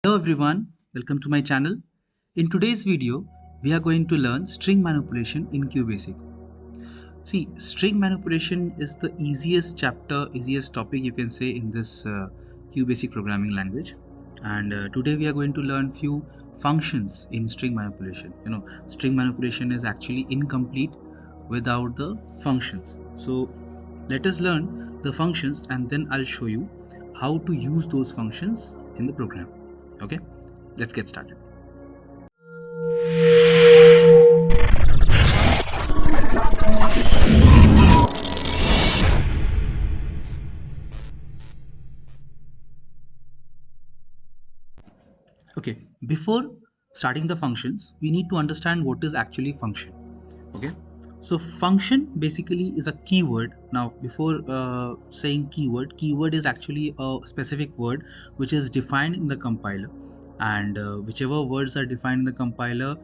Hello everyone, welcome to my channel. In today's video, we are going to learn string manipulation in QBASIC. See, string manipulation is the easiest topic you can say in this QBASIC programming language. And today we are going to learn few functions in string manipulation. String manipulation is actually incomplete without the functions. So let us learn the functions and then I'll show you how to use those functions in the program. Okay, let's get started. Okay, before starting the functions, we need to understand what is actually function. Okay, so function basically is a keyword. Now, before saying keyword is actually a specific word which is defined in the compiler, and whichever words are defined in the compiler,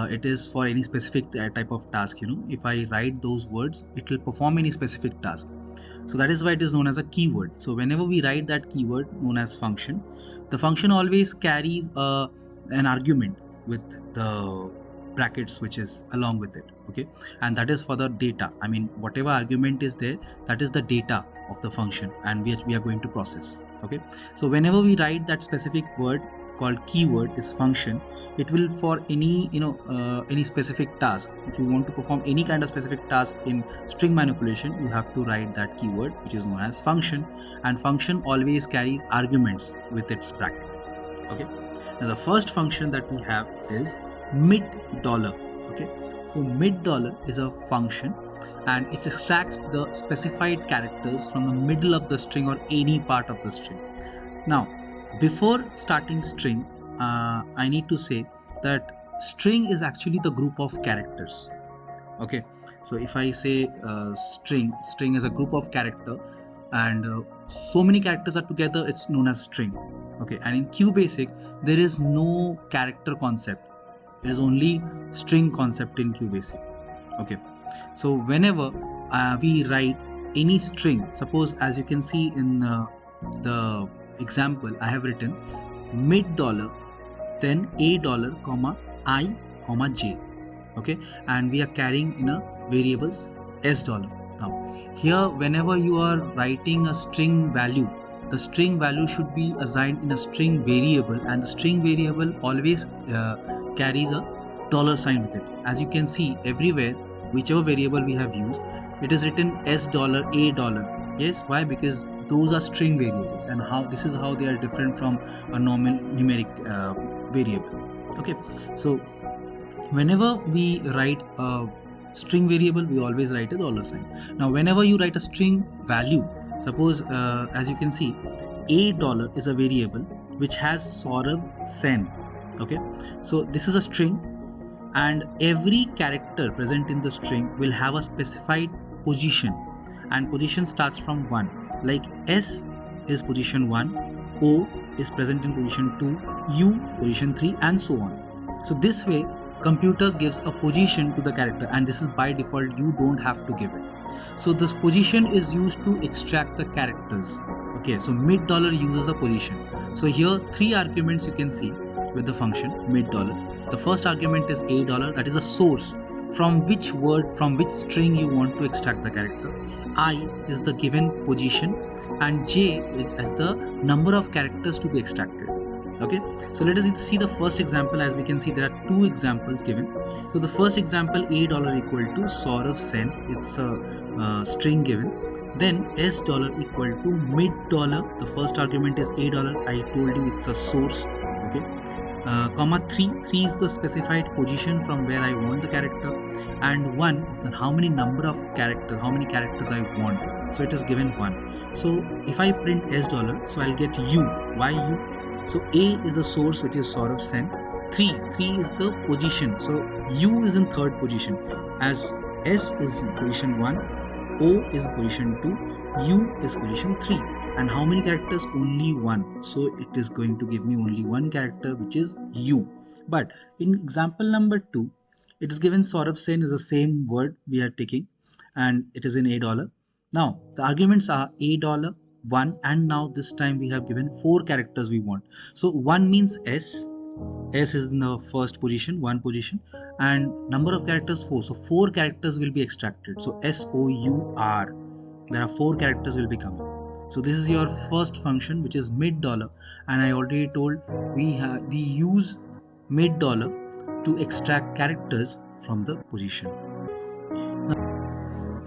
it is for any specific type of task. If I write those words, it will perform any specific task. So that is why it is known as a keyword. So whenever we write that keyword known as function, the function always carries an argument with the brackets which is along with it. Okay, and that is for the data. I mean, whatever argument is there, that is the data of the function and which we are going to process. Okay, so whenever we write that specific word called keyword is function, it will for any specific task. If you want to perform any kind of specific task in string manipulation, you have to write that keyword which is known as function, and function always carries arguments with its bracket. Okay, now the first function that we have is mid dollar. Okay, so mid dollar is a function and it extracts the specified characters from the middle of the string or any part of the string. Now, before starting string, I need to say that string is actually the group of characters. Okay, so if I say string is a group of character, and so many characters are together, it's known as string. Okay, and in QBASIC there is no character concept. There is only string concept in QBASIC. Okay, so whenever we write any string, suppose as you can see in the example I have written mid dollar, then a dollar comma I comma j. Okay, and we are carrying in a variables s dollar. Now here, whenever you are writing a string value, the string value should be assigned in a string variable, and the string variable always carries a dollar sign with it. As you can see everywhere, whichever variable we have used, it is written s dollar, a dollar. Yes, why? Because those are string variables, and this is how they are different from a normal numeric variable. Okay, so whenever we write a string variable, we always write a dollar sign. Now whenever you write a string value, suppose as you can see, a dollar is a variable which has Saurav Sen. Okay, so this is a string, and every character present in the string will have a specified position, and position starts from 1. Like S is position 1, O is present in position 2, U position 3, and so on. So this way computer gives a position to the character, and this is by default, you don't have to give it. So this position is used to extract the characters. Okay, so mid dollar uses a position. So here 3 arguments you can see with the function mid dollar. The first argument is a dollar, that is a source from which word, from which string you want to extract the character. I is the given position, and j is the number of characters to be extracted. Okay, so let us see the first example. As we can see, there are 2 examples given. So the first example, a dollar equal to Saurav Sen, it's a string given. Then s dollar equal to mid dollar, the first argument is a dollar, I told you it's a source. Okay, comma 3 is the specified position from where I want the character, and 1 is the how many characters I want. So it is given 1. So if I print s dollar, so I'll get u. Why u? So a is the source, which is Saurav Sen. 3 is the position, so u is in third position, as s is in position 1, o is position 2, u is position 3. And how many characters? Only 1. So it is going to give me only 1 character, which is u. But in example number 2, it is given Saurav Sen is the same word we are taking, and it is in a dollar. Now the arguments are a dollar, 1, and now this time we have given 4 characters we want. So 1 means S is in the first position, 1 position, and number of characters 4. So 4 characters will be extracted. So SOUR. There are 4 characters will be coming. So this is your first function, which is mid dollar, and I already told we use mid dollar to extract characters from the position.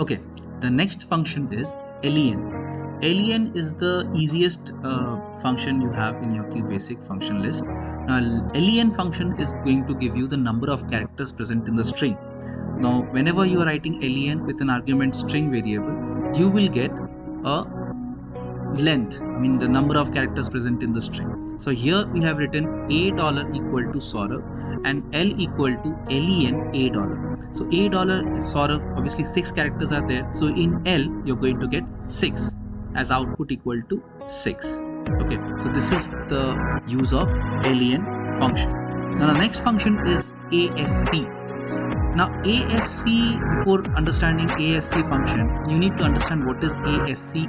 Okay, the next function is len. Len is the easiest function you have in your QBASIC function list. Now, len function is going to give you the number of characters present in the string. Now, whenever you are writing len with an argument string variable, you will get a length, I mean the number of characters present in the string. So here we have written $a equal to Saurav and L equal to len $a. So $a is Saurav, obviously 6 characters are there. So in L you're going to get 6 as output equal to 6. Okay, so this is the use of len function. Now the next function is ASC. Now ASC, before understanding ASC function, you need to understand what is ASC.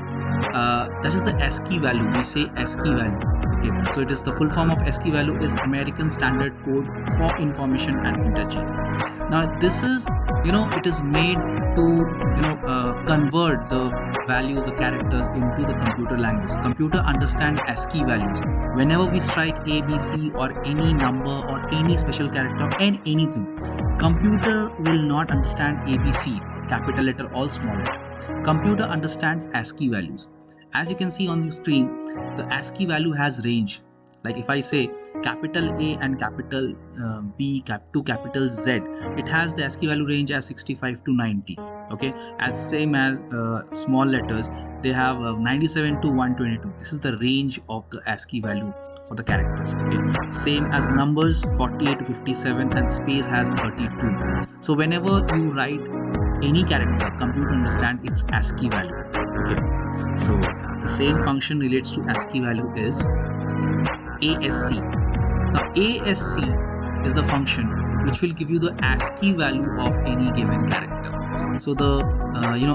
That is the ASCII value. We say ASCII value. Okay, so it is the full form of ASCII value is American Standard Code for Information and Interchange. Now this is, it is made to convert the values, the characters into the computer language. Computer understand ASCII values. Whenever we strike ABC or any number or any special character and anything, computer will not understand ABC, capital letter or small letter. Computer understands ASCII values. As you can see on the screen, the ASCII value has range. Like if I say capital A and capital B to capital Z, it has the ASCII value range as 65 to 90. Okay, as same as small letters, they have 97 to 122. This is the range of the ASCII value for the characters. Okay, same as numbers 48 to 57 and space has 32. So whenever you write any character, computer understand its ASCII value. Okay, so the same function relates to ASCII value is ASC. Now ASC is the function which will give you the ASCII value of any given character. So the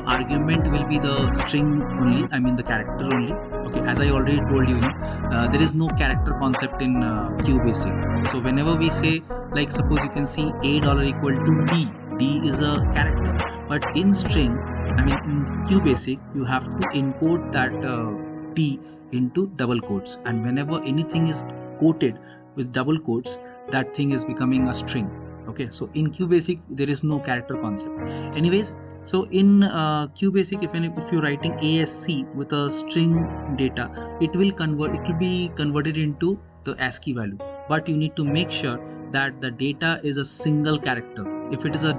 argument will be the string only, I mean the character only. Okay, as I already told you, there is no character concept in QBASIC. So whenever we say, like suppose you can see $a equal to D. D is a character, but in string, I mean in QBASIC, you have to encode that D into double quotes, and whenever anything is quoted with double quotes, that thing is becoming a string. Okay, so in QBASIC there is no character concept. Anyways, so in QBASIC, if you're writing ASC with a string data, it will be converted into the ASCII value, but you need to make sure that the data is a single character. If it is a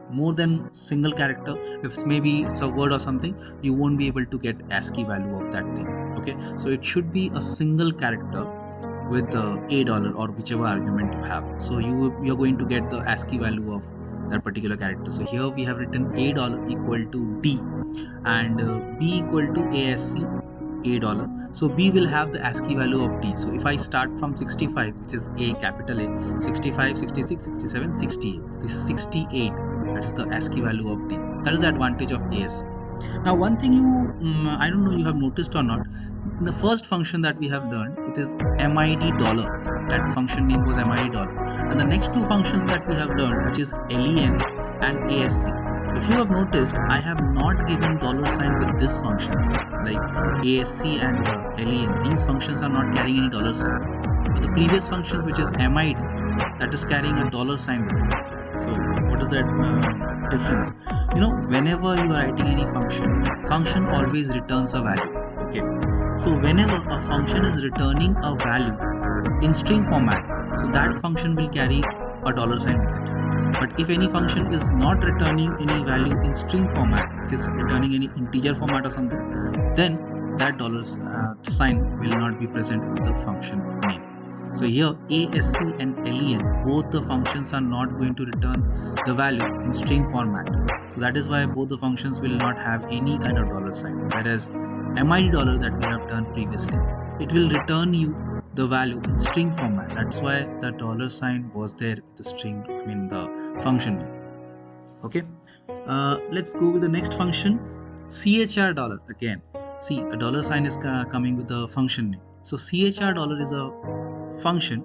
more than single character, if it's maybe it's a word or something, you won't be able to get ASCII value of that thing. Okay, so it should be a single character with $a or whichever argument you have. So you're going to get the ASCII value of that particular character. So here we have written $a equal to D and B equal to ASC $a. So B will have the ASCII value of D. So if I start from 65, which is A, capital A, 65, 66, 67, 68. This is 68. That is the ASCII value of D. That is the advantage of ASC. Now one thing I don't know you have noticed or not, in the first function that we have learned, it is MID dollar. That function name was MID dollar. And the next two functions that we have learned, which is len and ASC. If you have noticed, I have not given $sign with these functions like ASC and len. These functions are not carrying any $sign. But the previous functions, which is MID, that is carrying a $sign with it. So what is that difference? Whenever you are writing any function always returns a value. Okay, so whenever a function is returning a value in string format, so that function will carry a $sign with it. But if any function is not returning any value in string format, it is returning any integer format or something, then that $sign will not be present with the function name. So here ASC and len, both the functions are not going to return the value in string format. So that is why both the functions will not have any kind of $sign. Whereas MID that we have done previously, it will return you the value in string format. That's why the $sign was there in the string, I mean the function name. Okay, let's go with the next function, CHR dollar again. see a dollar sign is coming with the function name. So CHR dollar is a function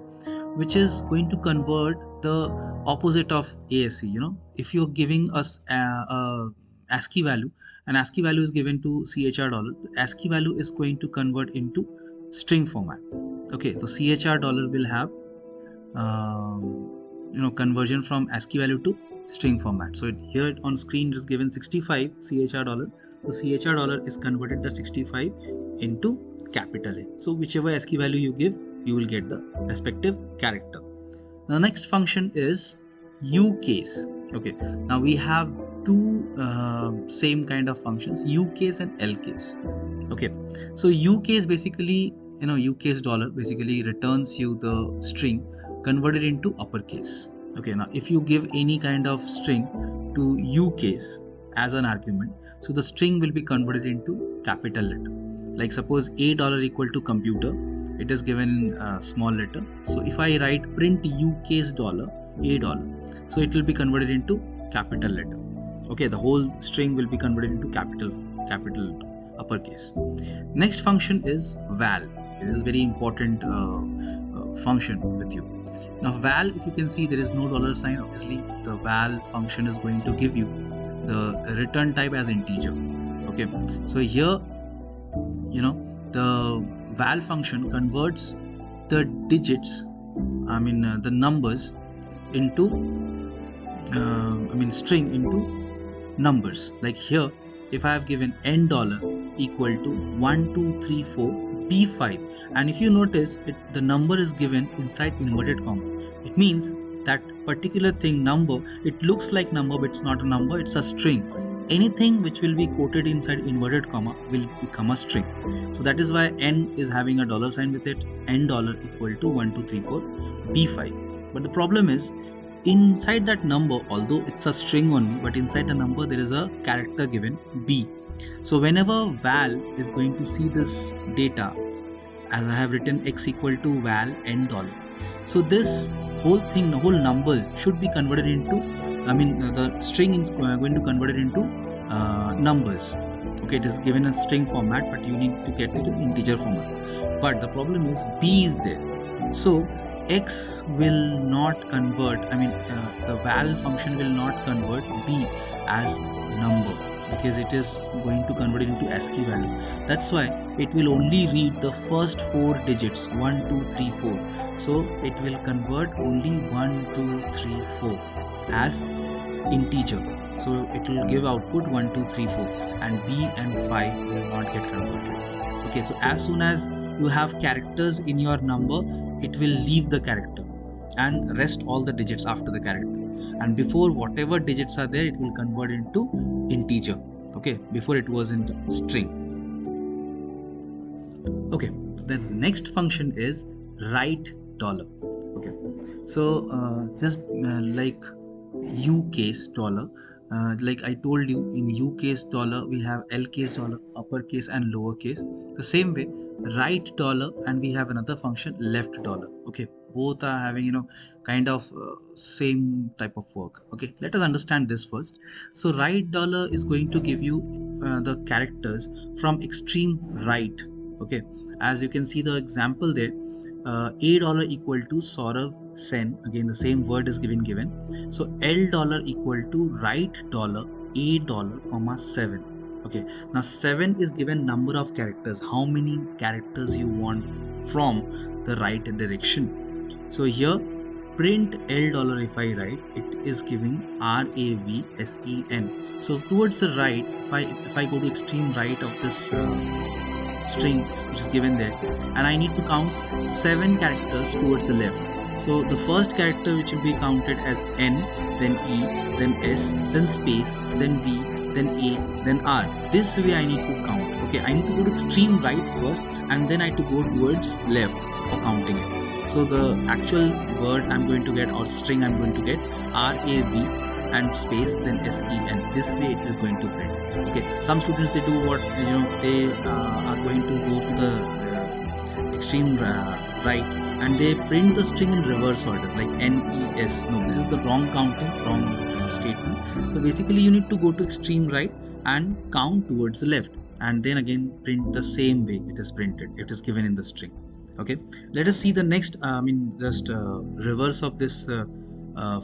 which is going to convert the opposite of ASC. If you're giving us a ASCII value, an ASCII value is given to CHR dollar, the ASCII value is going to convert into string format. Okay, so CHR dollar will have conversion from ASCII value to string format. So here on screen it is given 65 CHR dollar. So CHR dollar is converted to 65 into capital A. So whichever ASCII value you give, you will get the respective character. The next function is uCase. Okay, now we have two same kind of functions, uCase and lCase. Okay, so uCase basically, uCase dollar basically returns you the string converted into uppercase. Okay, now if you give any kind of string to uCase as an argument, so the string will be converted into capital letter. Like suppose $A equal to computer, it is given in small letter. So if I write print uCase dollar $A, so it will be converted into capital letter. Okay, the whole string will be converted into capital uppercase. Next function is val. It is very important function with you. Now val, if you can see, there is no dollar sign. Obviously the val function is going to give you the return type as integer. Okay, so here the val function converts the digits, the numbers into string into numbers. Like here, if I have given $N equal to 1234 B5, and if you notice the number is given inside inverted comma, it means that particular thing, number, it looks like number but it's not a number, it's a string. Anything which will be quoted inside inverted comma will become a string. So that is why N is having a dollar sign with it, $N equal to 1234 B5. But the problem is, inside that number, although it's a string only, but inside the number there is a character given B. So whenever val is going to see this data, as I have written x equal to val $N, so this whole thing, the whole number should be converted into, the string is going to convert it into numbers. Okay, it is given a string format, but you need to get it in integer format. But the problem is B is there, so x will not convert, the val function will not convert B as number, because it is going to convert it into ASCII value. That's why it will only read the first 4 digits, 1, 2, 3, 4. So it will convert only 1, 2, 3, 4 as integer. So it will give output 1, 2, 3, 4, and B and 5 will not get converted. Okay, so as soon as you have characters in your number, it will leave the character and rest all the digits after the character, and before whatever digits are there, it will convert into integer. Okay, before it was in string. Okay, the next function is write dollar. Okay, so just like uCase dollar, like I told you, in uCase dollar we have lCase dollar, uppercase and lowercase. The same way, right dollar, and we have another function left dollar. Okay, both are having kind of same type of work. Okay, let us understand this first. So right dollar is going to give you the characters from extreme right. Okay, as you can see the example there, $A equal to Saurav Sen, again the same word is given. So $L equal to right dollar $A comma 7. Okay, now 7 is given number of characters, how many characters you want from the right direction. So here print $L, if I write, it is giving RAVSEN. So towards the right, if I go to extreme right of this string which is given there, and I need to count 7 characters towards the left. So the first character which will be counted as N, then E, then S, then space, then V, then A, then R. This way I need to count. Okay, I need to go to extreme right first, and then I have to go towards left for counting it. So the actual word I'm going to get, or string I'm going to get, RAV and space, then SEN. This way it is going to print. Okay, some students, they do what, they are going to go to the extreme right, and they print the string in reverse order, like NES. No, this is the wrong counting, wrong statement. So basically you need to go to extreme right and count towards the left. and then again print the same way it is printed, it is given in the string. Okay, let us see the next just reverse of this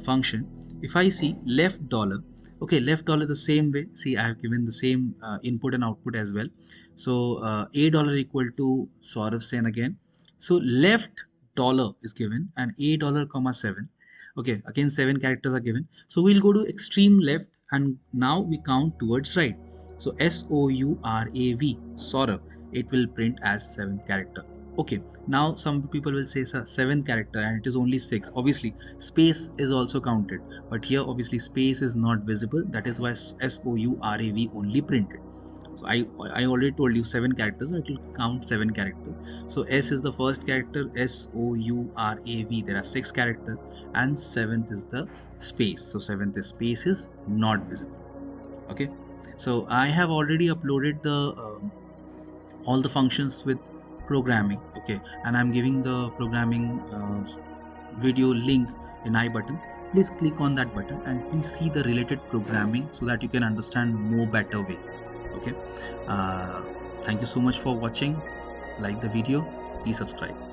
function. If I see left dollar, okay, left dollar the same way. See, I have given the same input and output as well. So a dollar equal to Saurav Sen again. So left dollar is given and a dollar comma 7. Okay, again 7 characters are given. So we'll go to extreme left and now we count towards right. So Sourav, Saurav, it will print as 7th character. Okay, now some people will say, sir, 7th character and it is only 6. Obviously, space is also counted, but here obviously space is not visible. That is why Sourav only printed. So I already told you 7 characters, so it will count 7 characters. So S is the first character, Sourav. There are 6 characters, and 7th is the space. So 7th is space is not visible. Okay, so I have already uploaded the all the functions with programming. Okay, and I'm giving the programming video link in I button. Please click on that button and please see the related programming so that you can understand more better way. Okay, uh, thank you so much for watching. Like the video, please subscribe.